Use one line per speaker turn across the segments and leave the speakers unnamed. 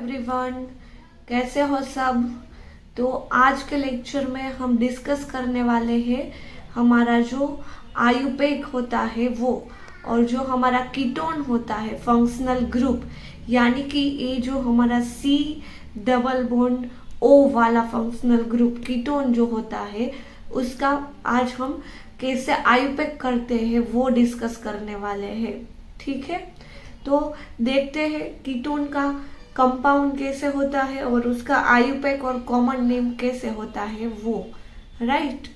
Everyone, कैसे हो सब। तो आज के लेक्चर में हम डिस्कस करने वाले हैं हमारा जो आयुपेक होता है वो, और जो हमारा कीटोन होता है फंक्शनल ग्रुप, यानी कि ये जो हमारा C डबल बॉन्ड O वाला फंक्शनल ग्रुप कीटोन जो होता है उसका आज हम कैसे आयुपेक करते हैं वो डिस्कस करने वाले हैं। ठीक है, तो देखते हैं कीटोन का कंपाउंड कैसे होता है और उसका आयुपेक और कॉमन नेम कैसे होता है वो। राइट,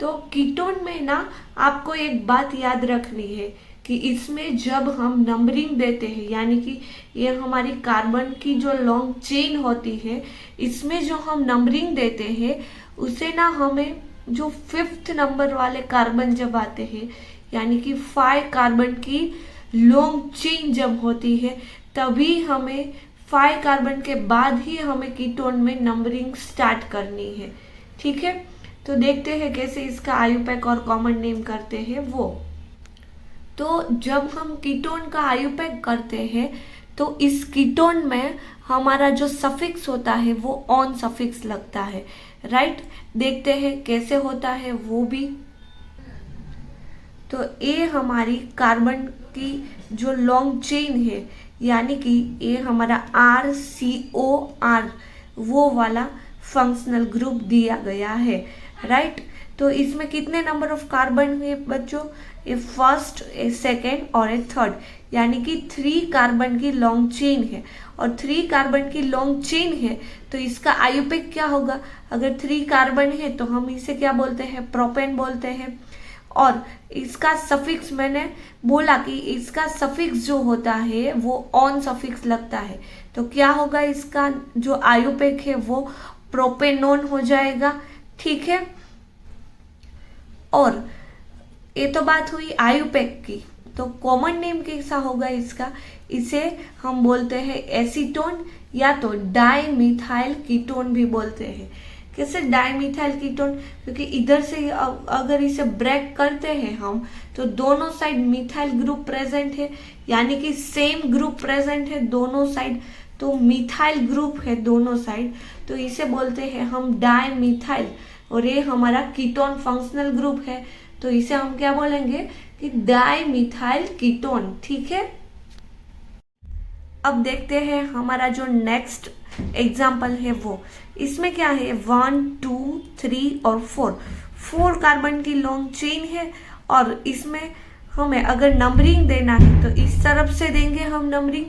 तो कीटोन में ना आपको एक बात याद रखनी है कि इसमें जब हम नंबरिंग देते हैं, यानी कि ये हमारी कार्बन की जो लॉन्ग चेन होती है, इसमें जो हम नंबरिंग देते हैं उसे ना हमें जो 5th नंबर वाले कार्बन जब आते हैं, यानी कि 5 कार्बन की लॉन्ग चेन जब होती है तभी हमें 5 कार्बन के बाद ही हमें कीटोन में नंबरिंग स्टार्ट करनी है। ठीक है, तो देखते हैं कैसे इसका आयुपेक और कॉमन नेम करते हैं वो। तो जब हम कीटोन का आयुपेक करते हैं तो इस कीटोन में हमारा जो सफिक्स होता है वो ऑन सफिक्स लगता है। राइट, देखते हैं कैसे होता है वो भी। तो ये हमारी कार्बन की जो लॉन्ग चेन है, यानी कि ये हमारा RCOR वो वाला फंक्शनल ग्रुप दिया गया है। राइट, तो इसमें कितने नंबर ऑफ कार्बन हुए बच्चों? ये फर्स्ट, ए सेकेंड और ए थर्ड, यानी कि 3 कार्बन की लॉन्ग चेन है। और 3 कार्बन की लॉन्ग चेन है तो इसका आयुपेक क्या होगा? अगर 3 कार्बन है तो हम इसे क्या बोलते हैं? प्रोपेन बोलते हैं। और इसका सफिक्स मैंने बोला कि इसका सफिक्स जो होता है वो ऑन सफिक्स लगता है, तो क्या होगा? इसका जो आयुपेक है वो प्रोपेनोन हो जाएगा। ठीक है, और ये तो बात हुई आयुपेक की। तो कॉमन नेम कैसा होगा इसका? इसे हम बोलते हैं एसीटोन या तो डाइमिथाइल कीटोन भी बोलते हैं। कैसे डाइमिथाइल कीटोन? क्योंकि इधर से अगर इसे ब्रेक करते हैं हम तो दोनों साइड मिथाइल ग्रुप प्रेजेंट है, यानी कि सेम ग्रुप प्रेजेंट है दोनों साइड, तो मिथाइल ग्रुप है दोनों साइड, तो इसे बोलते हैं हम डाइमिथाइल। और ये हमारा कीटोन फंक्शनल ग्रुप है तो इसे हम क्या बोलेंगे कि डाइमिथाइल कीटोन। ठीक है, अब देखते हैं हमारा जो नेक्स्ट एग्जाम्पल है वो। इसमें क्या है? 1 2 3 और 4 कार्बन की लॉन्ग चेन है। और इसमें हमें अगर नंबरिंग देना है तो इस तरफ से देंगे हम नंबरिंग।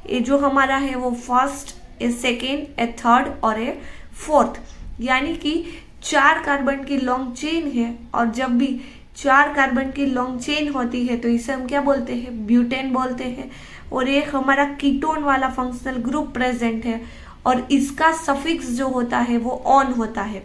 ये जो हमारा है वो फर्स्ट, ए सेकेंड, ए थर्ड और ए फोर्थ, यानी कि 4 कार्बन की लॉन्ग चेन है। और जब भी 4 कार्बन की लॉन्ग चेन होती है तो इसे हम क्या बोलते हैं? ब्यूटेन बोलते हैं। और ये हमारा कीटोन वाला फंक्शनल ग्रुप प्रेजेंट है और इसका सफिक्स जो होता है वो ऑन होता है,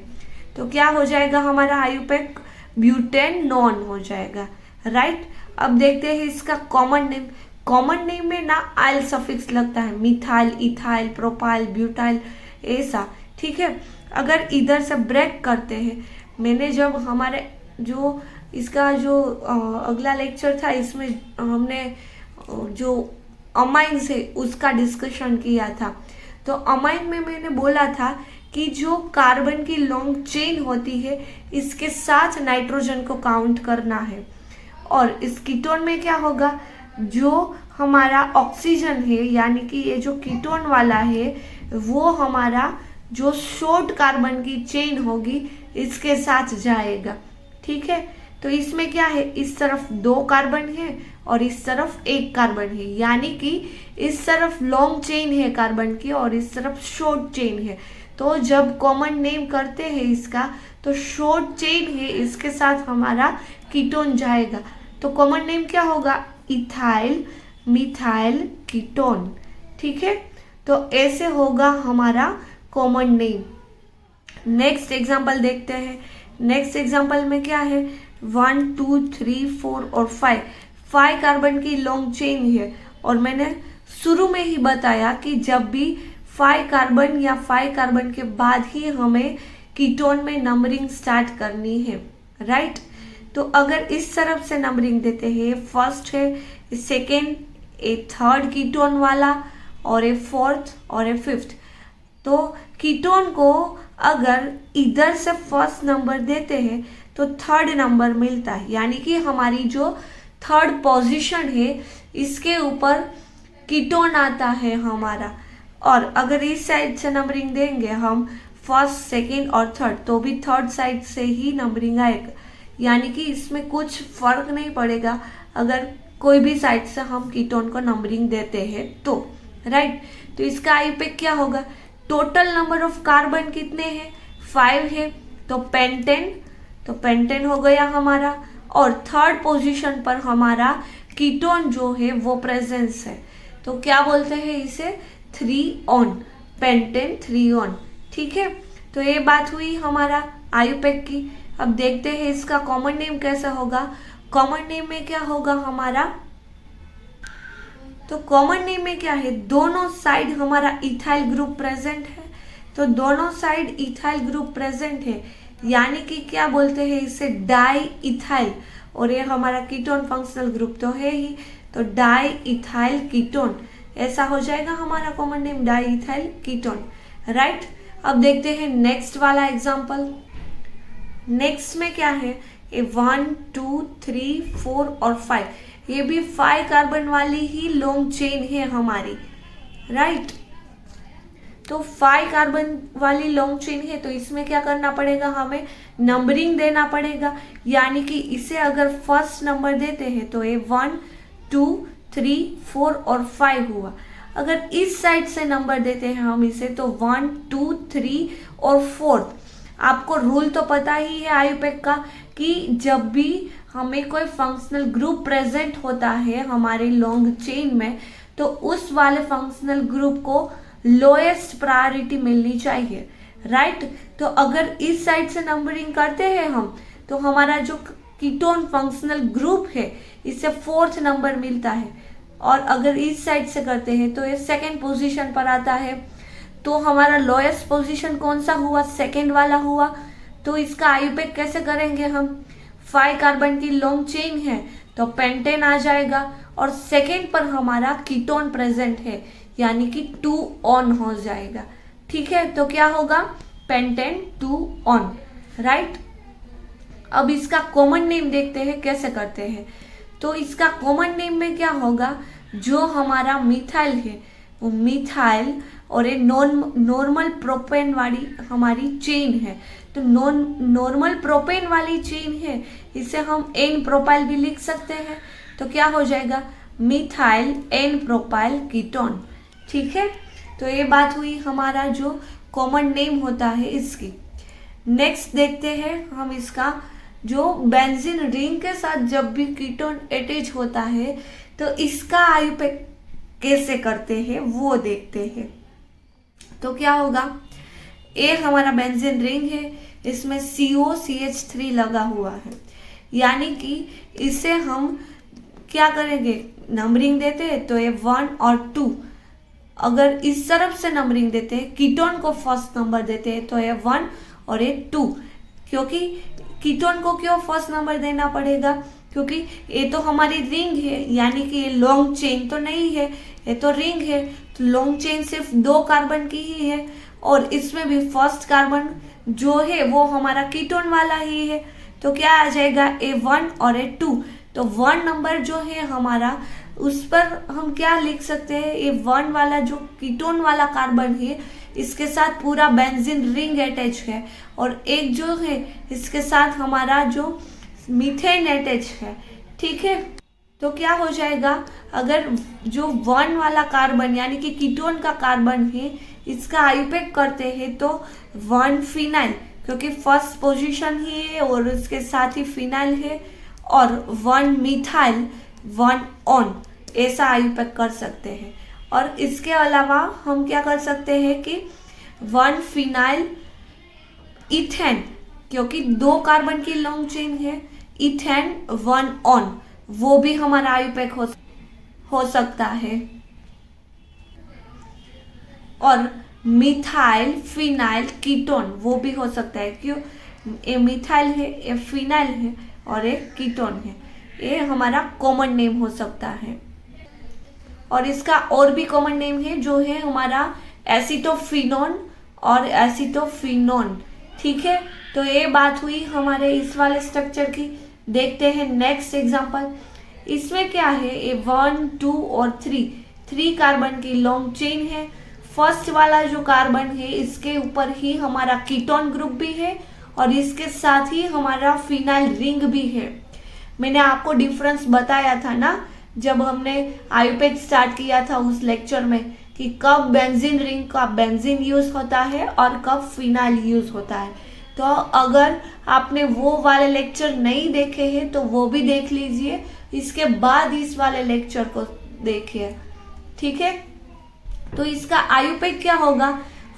तो क्या हो जाएगा हमारा आयुपेक? ब्यूटेन नॉन हो जाएगा। राइट, अब देखते हैं इसका कॉमन नेम। कॉमन नेम में ना आइल सफिक्स लगता है, मिथाइल, इथाइल, प्रोपाइल, ब्यूटाइल, ऐसा। ठीक है, अगर इधर से ब्रेक करते हैं, मैंने जब हमारे जो इसका जो अगला लेक्चर था इसमें हमने जो अमाइंस है उसका डिस्कशन किया था। तो अमाइन में मैंने बोला था कि जो कार्बन की लॉन्ग चेन होती है इसके साथ नाइट्रोजन को काउंट करना है। और इस कीटोन में क्या होगा? जो हमारा ऑक्सीजन है, यानी कि ये जो कीटोन वाला है वो हमारा जो शॉर्ट कार्बन की चेन होगी इसके साथ जाएगा। ठीक है, तो इसमें क्या है? इस तरफ 2 कार्बन है और इस तरफ 1 कार्बन है, यानी कि इस तरफ लॉन्ग चेन है कार्बन की और इस तरफ शॉर्ट चेन है। तो जब कॉमन नेम करते हैं इसका तो शॉर्ट चेन है इसके साथ हमारा कीटोन जाएगा, तो कॉमन नेम क्या होगा? Ethyl methyl ketone. ठीक है, तो ऐसे होगा हमारा कॉमन नेम। नेक्स्ट एग्जांपल देखते हैं। नेक्स्ट एग्जांपल में क्या है? 1 2 3 4 और 5 कार्बन की लॉन्ग चेन है। और मैंने शुरू में ही बताया कि जब भी 5 कार्बन या 5 कार्बन के बाद ही हमें कीटोन में नंबरिंग स्टार्ट करनी है। राइट, तो अगर इस तरफ से नंबरिंग देते हैं, फर्स्ट है, सेकेंड, ए थर्ड कीटोन वाला और ए फोर्थ और ए फिफ्थ। तो कीटोन को अगर इधर से फर्स्ट नंबर देते हैं तो थर्ड नंबर मिलता है, यानी कि हमारी जो थर्ड पोजीशन है इसके ऊपर कीटोन आता है हमारा। और अगर इस साइड से नंबरिंग देंगे हम फर्स्ट, सेकंड और थर्ड, तो भी थर्ड साइड से ही नंबरिंग आएगा, यानी कि इसमें कुछ फर्क नहीं पड़ेगा अगर कोई भी साइड से हम कीटोन को नंबरिंग देते हैं तो, राइट। तो इसका आईयूपैक क्या होगा? टोटल नंबर ऑफ कार्बन कितने हैं? 5 है, तो पेंटेन हो गया हमारा। और थर्ड पोजीशन पर हमारा कीटोन जो है वो प्रेजेंस है, तो क्या बोलते हैं इसे? 3 ऑन, पेंटेन 3 ऑन, ठीक है। तो ये बात हुई हमारा आईयूपैक की। अब देखते हैं इसका कॉमन नेम कैसा होगा। कॉमन नेम में क्या होगा हमारा? तो कॉमन नेम में क्या है? दोनों साइड हमारा इथाइल ग्रुप प्रेजेंट है, तो दोनों साइड इथाइल ग्रुप प्रेजेंट है, यानी कि क्या बोलते हैं इसे? Di ethyl. और ये हमारा कीटोन फंक्शनल ग्रुप तो है ही, तो डाई इथाइल कीटोन, ऐसा हो जाएगा हमारा common name, di ethyl ketone, right. अब देखते हैं नेक्स्ट वाला एग्जांपल। नेक्स्ट में क्या है? ये 1 2 3 4 और 5, ये भी 5 कार्बन वाली ही लॉन्ग चेन है हमारी, राइट। तो 5 कार्बन वाली लॉन्ग चेन है, तो इसमें क्या करना पड़ेगा? हमें नंबरिंग देना पड़ेगा, यानी कि इसे अगर फर्स्ट नंबर देते हैं तो ये 1 2 3 4 और 5 हुआ। अगर इस साइड से नंबर देते हैं हम इसे तो 1 2 3 और 4। आपको रूल तो पता ही है आईयूपैक का कि जब भी हमें कोई फंक्शनल ग्रुप प्रेजेंट होता है हमारे लॉन्ग चेन में, तो उस वाले फंक्शनल ग्रुप को लोएस्ट प्रायोरिटी मिलनी चाहिए, राइट। तो अगर इस साइड से नंबरिंग करते हैं हम, तो हमारा जो कीटोन फंक्शनल ग्रुप है इससे 4th नंबर मिलता है। और अगर इस साइड से करते हैं तो ये 2nd पोजीशन पर आता है। तो हमारा लोएस्ट पोजीशन कौन सा हुआ? 2nd वाला हुआ। तो इसका आईयूपैक कैसे करेंगे हम? 5 कार्बन की लॉन्ग चेन है तो पेंटेन आ जाएगा, और 2nd पर हमारा कीटोन प्रेजेंट है, यानी कि 2 ऑन हो जाएगा, ठीक है। तो क्या होगा? Pentane 2 on, right. अब इसका कॉमन नेम देखते हैं कैसे करते हैं। तो इसका कॉमन नेम में क्या होगा? जो हमारा मिथाइल है वो मिथाइल, और ये नॉर्मल प्रोपेन वाली हमारी चेन है, तो नॉर्मल प्रोपेन वाली चेन है, इसे हम एन प्रोपाइल भी लिख सकते हैं। तो क्या हो जाएगा? मिथाइल एन प्रोपाइल कीटोन, ठीक है। तो ये बात हुई हमारा जो कॉमन नेम होता है इसकी। नेक्स्ट देखते हैं हम इसका जो बेंजीन रिंग के साथ जब भी कीटोन अटैच होता है तो इसका आईयूपैक कैसे करते हैं वो देखते हैं। तो क्या होगा? एक हमारा बेंजीन रिंग है, इसमें COCH3 लगा हुआ है, यानी कि इसे हम क्या करेंगे? नंबरिंग देते हैं तो ये 1 और 2। अगर इस तरफ से नंबरिंग देते हैं, कीटोन को फर्स्ट नंबर देते हैं तो ये 1 और ये 2। क्योंकि कीटोन को क्यों फर्स्ट नंबर देना पड़ेगा? क्योंकि ये तो हमारी रिंग है, यानी कि ये लॉन्ग चेन तो नहीं है, ये तो रिंग है। तो लॉन्ग चेन सिर्फ 2 कार्बन की ही है, और इसमें भी फर्स्ट कार्बन जो है वो हमारा कीटोन वाला ही है। तो क्या आ जाएगा? A1 और A2। तो 1 नंबर जो है हमारा, उस पर हम क्या लिख सकते हैं? A1 वाला जो कीटोन वाला कार्बन है इसके साथ पूरा बेंजीन रिंग अटैच है, और एक जो है इसके साथ हमारा जो मीथेन अटैच है, ठीक है। तो क्या हो जाएगा? अगर जो 1 वाला कार्बन यानी कि कीटोन का कार्बन है इसका आईयूपैक करते हैं तो 1 फिनाइल, क्योंकि फर्स्ट पोजीशन ही है और उसके साथ ही फिनाइल है, और 1 मिथाइल 1 ऑन, ऐसा आईयूपैक कर सकते हैं। और इसके अलावा हम क्या कर सकते हैं कि 1 फिनाइल इथेन, क्योंकि 2 कार्बन की लॉन्ग चेन है, इथेन 1 ऑन, वो भी हमारा आईयूपैक हो सकता है। और मिथाइल फिनाइल कीटोन वो भी हो सकता है, क्यों? ये मिथाइल है, ये फिनाइल है और ये कीटोन है, ये हमारा कॉमन नेम हो सकता है। और इसका और भी कॉमन नेम है जो है हमारा एसिटोफिनोन और एसिटोफिनोन। ठीक है, तो ये बात हुई हमारे इस वाले स्ट्रक्चर की। देखते हैं नेक्स्ट एग्जांपल। इसमें क्या है, ये 1 2 और 3 कार्बन की लॉन्ग चेन है। फर्स्ट वाला जो कार्बन है इसके ऊपर ही हमारा कीटोन ग्रुप भी है और इसके साथ ही हमारा फिनाइल रिंग भी है। मैंने आपको डिफरेंस बताया था ना जब हमने आयुपेक स्टार्ट किया था उस लेक्चर में, कि कब बेंजीन रिंग का बेंजीन यूज होता है और कब फिनाइल यूज होता है। तो अगर आपने वो वाले लेक्चर नहीं देखे हैं तो वो भी देख लीजिए, इसके बाद इस वाले लेक्चर को देखिए। ठीक है, तो इसका आयुपेक क्या होगा,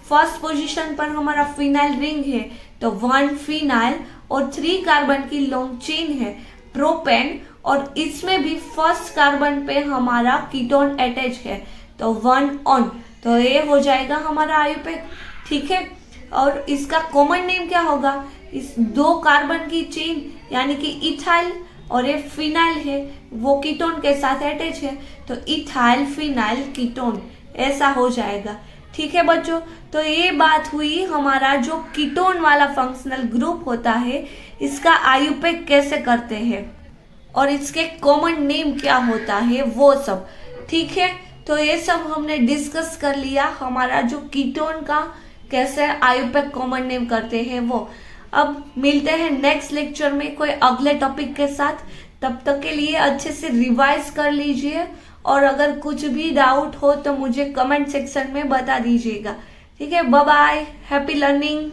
फर्स्ट पोजीशन पर हमारा फिनाइल रिंग है तो 1 फिनाइल और 3 कार्बन की लॉन्ग चेन है प्रोपेन, और इसमें भी फर्स्ट कार्बन पे हमारा कीटोन अटैच है तो 1 ऑन, तो ये हो जाएगा हमारा आयुपेक। ठीक है, और इसका कॉमन नेम क्या होगा, इस 2 कार्बन की चेन यानी कि इथाइल और ये फिनाइल है वो कीटोन के साथ अटैच है तो इथाइल फिनाइल कीटोन, ऐसा हो जाएगा। ठीक है बच्चों, तो ये बात हुई हमारा जो कीटोन वाला फंक्शनल ग्रुप होता है इसका आयुपेक कैसे करते हैं और इसके कॉमन नेम क्या होता है वो सब। ठीक है, तो ये सब हमने डिस्कस कर लिया, हमारा जो कीटोन का कैसे आयुपेक कॉमन नेम करते हैं वो। अब मिलते हैं नेक्स्ट लेक्चर में कोई अगले टॉपिक के साथ। तब तक के लिए अच्छे से रिवाइज कर लीजिए और अगर कुछ भी डाउट हो तो मुझे कमेंट सेक्शन में बता दीजिएगा। ठीक है, बाय बाय, हैप्पी लर्निंग।